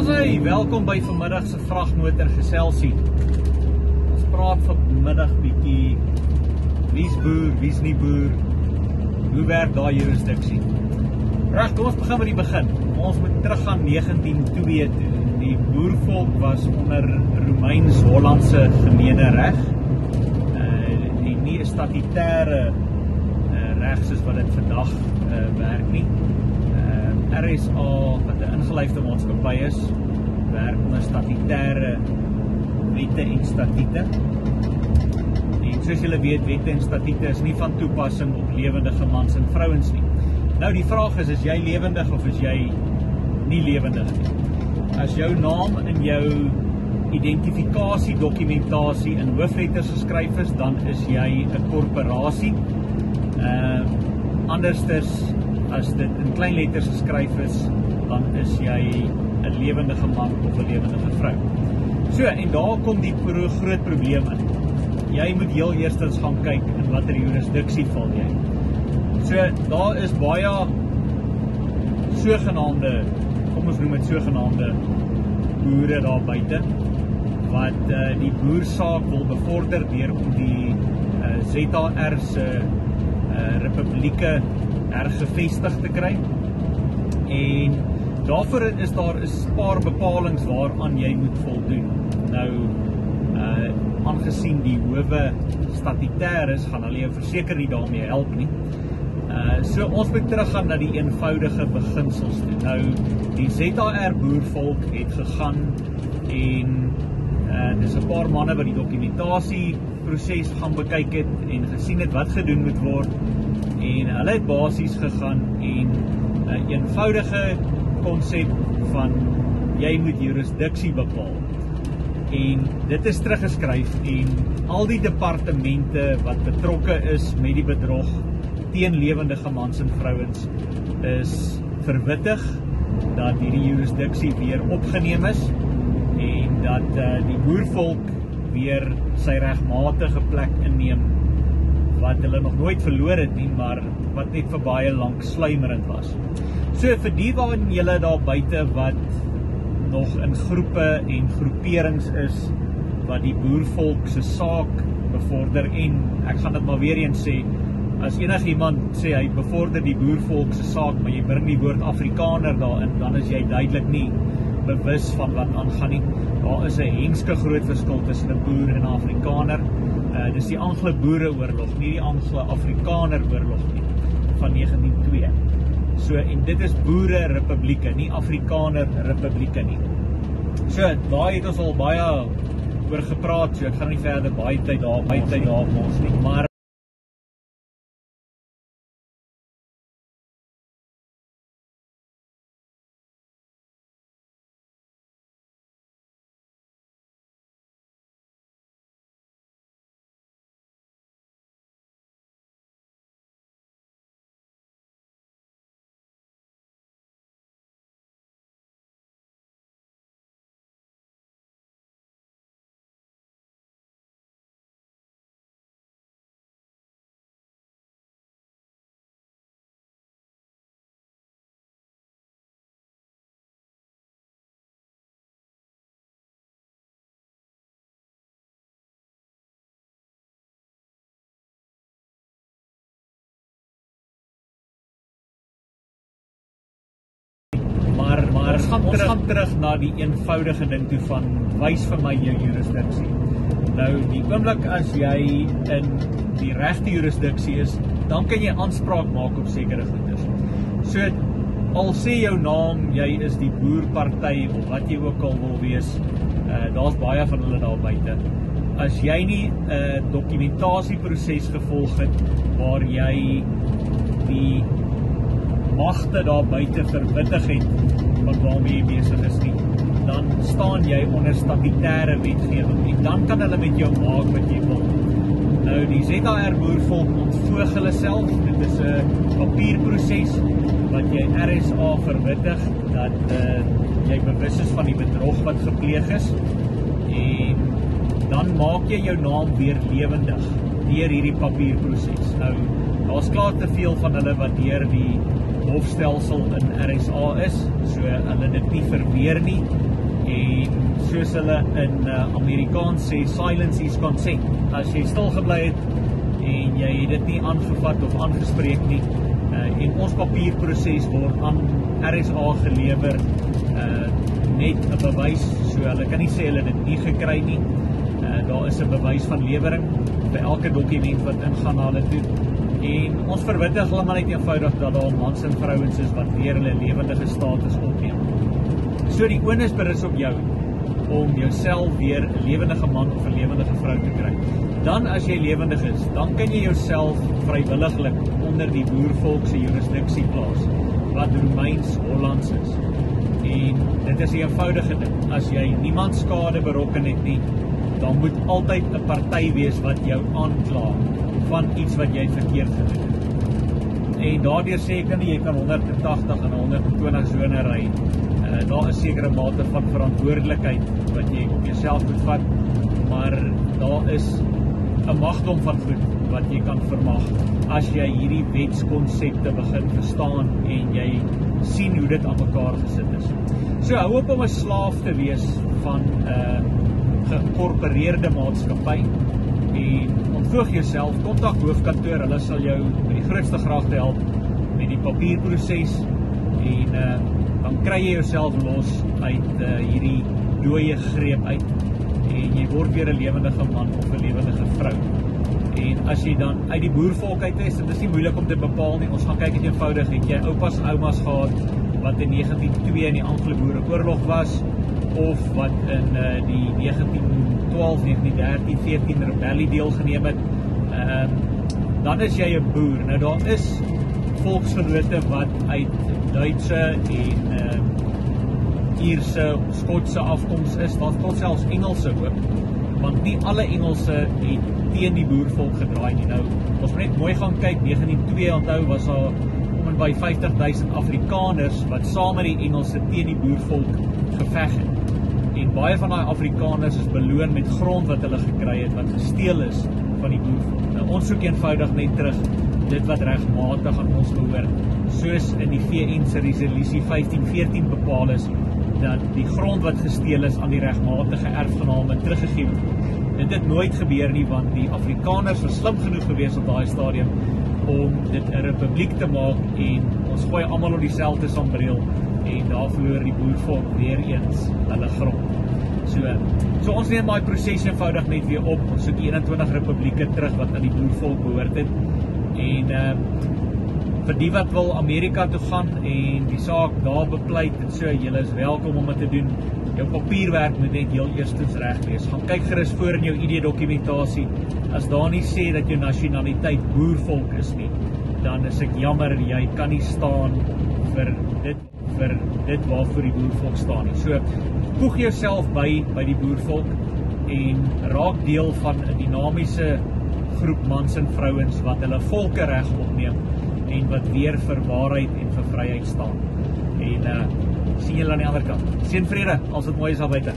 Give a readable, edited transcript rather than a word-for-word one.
Hey, welkom by vanmiddag se vragmotor geselsie. Ons praat vanmiddag bietjie wie's boer, wie's nie boer. Hoe werk daai jurisdiksie? Reg, kom ons begin met die begin. Ons moet teruggaan 1902 toe. Die boervolk was onder Romeins-Hollandse gemeenereg. En nie 'n statutêre reg soos wat dit vandag werk nie. RSA, wat 'n ingelyfde maatskappy is, werk onder statutêre wette en statute. En soos julle weet, wette en statute is nie van toepassing op lewendige mans en vrouens nie. Nou die vraag is jy lewendig of is jy nie lewendig nie? As jou naam in jou identifikasiedokumentasie in hoofletters geskryf is, dan is jy 'n korporasie. Andersters, as dit in klein letters geskryf is, dan is jy 'n lewendige man of 'n lewendige vrou. So, en daar kom die groot probleem in. Jy moet heel eerstens gaan kyk in watter jurisdiksie val jy. So, daar is baie sogenaamde, kom ons noem dit sogenaamde boere daar buite, wat die boersaak wil bevorder deur om die ZR se republieke hergevestig te kry. En daarvoor is daar 'n paar bepalings waaraan jy moet voldoen. Nou, aangesien die howe statutêr is, gaan hulle jou verseker nie daarmee help nie. So ons moet teruggaan na die eenvoudige beginsels toe. Nou, die ZR boervolk het gegaan en dis 'n paar manne wat die dokumentasieproses gaan bekyk het en gesien het wat gedoen moet word. En hulle het basies gegaan en 'n eenvoudige konsep van jy moet jurisdiksie bepaal. En dit is teruggeskryf en al die departemente wat betrokke is met die bedrog teen lewendige mans en vrouens is verwittig dat hierdie jurisdiksie weer opgeneem is en dat die boervolk weer sy regmatige plek inneem wat hulle nog nooit verloor het nie, maar wat net vir baie lank sluimerend was. So vir die waarin julle daar buite wat nog in groepe en groeperings is wat die boervolk se saak bevorder, en ek gaan dit maar weer eens sê, as enigiemand sê hy bevorder die boervolk se saak, maar jy bring die woord Afrikaner daarin, dan is jy duidelik nie bewus van wat aangaan nie. Daar is 'n hengske groot verskil tussen 'n boer en 'n Afrikaner. Dis die Anglo-Boereoorlog, nie die Anglo-Afrikaner-oorlog nie, van 1902. So, en dit is boere-republieke, nie Afrikaner-republieke nie. So, daar het ons al baie oor gepraat, so ek gaan nie verder baie tyd daar op ons nie, maar ons gaan terug na die eenvoudige ding toe van wys vir my jou jurisdiksie. Nou, die oomblik as jy in die regte jurisdiksie is, dan kan jy aanspraak maak op sekere goeders. So, al sê jou naam, jy is die boerparty of wat jy ook al wil wees, daar's baie van hulle daar buite. As jy nie 'n dokumentasieproses gevolg het waar jy die magte daar buite verwittig het wat waarmee jy besig is nie, dan staan jy onder statutêre wetgewing en dan kan hulle met jou maak wat jy wil. Nou, die ZR boervolk ontvoeg hulle self, dit is 'n papierproses wat jy RSA verwittig dat jy bewus is van die bedrog wat gepleeg is, en dan maak jy jou naam weer lewendig deur hierdie papierproses. Nou, daar's klaar te veel van hulle wat deur die hofstelsel in RSA is, so hulle dit nie verweer nie, en soos hulle in Amerikaans sê, silence is consent. As jy stil gebly het en jy het dit nie aangevat of aangespreek nie, en ons papierproses word aan RSA gelewer net 'n bewys, so hulle kan nie sê hulle dit nie gekry nie. Daar is 'n bewys van lewering vir elke dokument wat ingaan na hulle toe. En ons verwittig hulle maar net eenvoudig dat daar mans en vrouens is wat weer hulle lewendige status opneem. So die onus berus op jou om jouself weer 'n lewendige man of 'n lewendige vrou te kry. Dan as jy lewendig is, dan kan jy jouself vrywilliglik onder die boervolk se jurisdiksie plaas, wat Romeins-Hollands is. En dit is 'n eenvoudige ding. As jy niemand skade berokken het nie, dan moet altyd 'n party wees wat jou aankla van iets wat jy verkeerd gedoen het. En daardeur sê ek nie, jy kan 180 en 120 sone ry. Daar is sekere mate van verantwoordelikheid wat jy op jouself moet vat, maar daar is 'n magdom van goed wat jy kan vermag as jy hierdie wetskonsepte begin verstaan en jy sien hoe dit aan mekaar gesit is. So hou op om 'n slaaf te wees van 'n gekorporeerde maatskappy en ontvoeg jouself, kontak hoofkantoor, hulle sal jou met die grootste graagte help met die papierproses en dan kry jy jouself los uit hierdie dooie greep uit en jy word weer 'n lewendige man of 'n lewendige vrou. En as jy dan uit die boervolk uit is, dit is nie moeilik om te bepaal nie. Ons gaan kyk, het eenvoudig, het jy oupas en oumas gehad wat in 1902 in die Anglo-Boereoorlog was, of wat in die 1912, 1913, 14 rebellie deelgeneem het, dan is jy 'n boer. Nou daar is volksgenote wat uit Duitse en Ierse, Skotse afkoms is, wat tot selfs Engelse ook, want nie alle Engelse het teen die boervolk gedraai nie. Nou, ons moet net mooi gaan kyk, 1902 onthou was daar om by 50.000 Afrikaners wat saam met die Engelse teen die boervolk geveg het. En baie van die Afrikaners is beloon met grond wat hulle gekry het, wat gesteel is van die boervolk. Nou, ons soek eenvoudig net terug dit wat regmatig aan ons behoort, soos in die VN se resolusie 1514 bepaal is, dat die grond wat gesteel is aan die regmatige erfgename teruggegee word. Dit het nooit gebeur nie, want die Afrikaners was slim genoeg gewees op daai stadium om dit 'n republiek te maak en ons gooi almal op dieselfde sambreel en daar verloor die boervolk weer eens hulle grond. So ons neem daai proses eenvoudig net weer op. Ons soek 21 republieke terug wat aan die boervolk behoort het. En vir die wat wil Amerika toe gaan en die saak daar bepleit en so, julle is welkom om dit te doen. Jou papierwerk moet net heel eerstens reg wees. Gaan kyk gerus voor in jou ID-dokumentasie. As daar nie sê dat jou nasionaliteit boervolk is nie, dan is ek jammer, jy kan nie staan vir dit waarvoor die boervolk staan nie. So, voeg jouself by die boervolk en raak deel van 'n dinamiese groep mans en vrouens wat hulle volkereg opneem en wat weer vir waarheid en vir vryheid staan. En sien julle aan die ander kant. Seën vrede, as dit mooi is daar buite.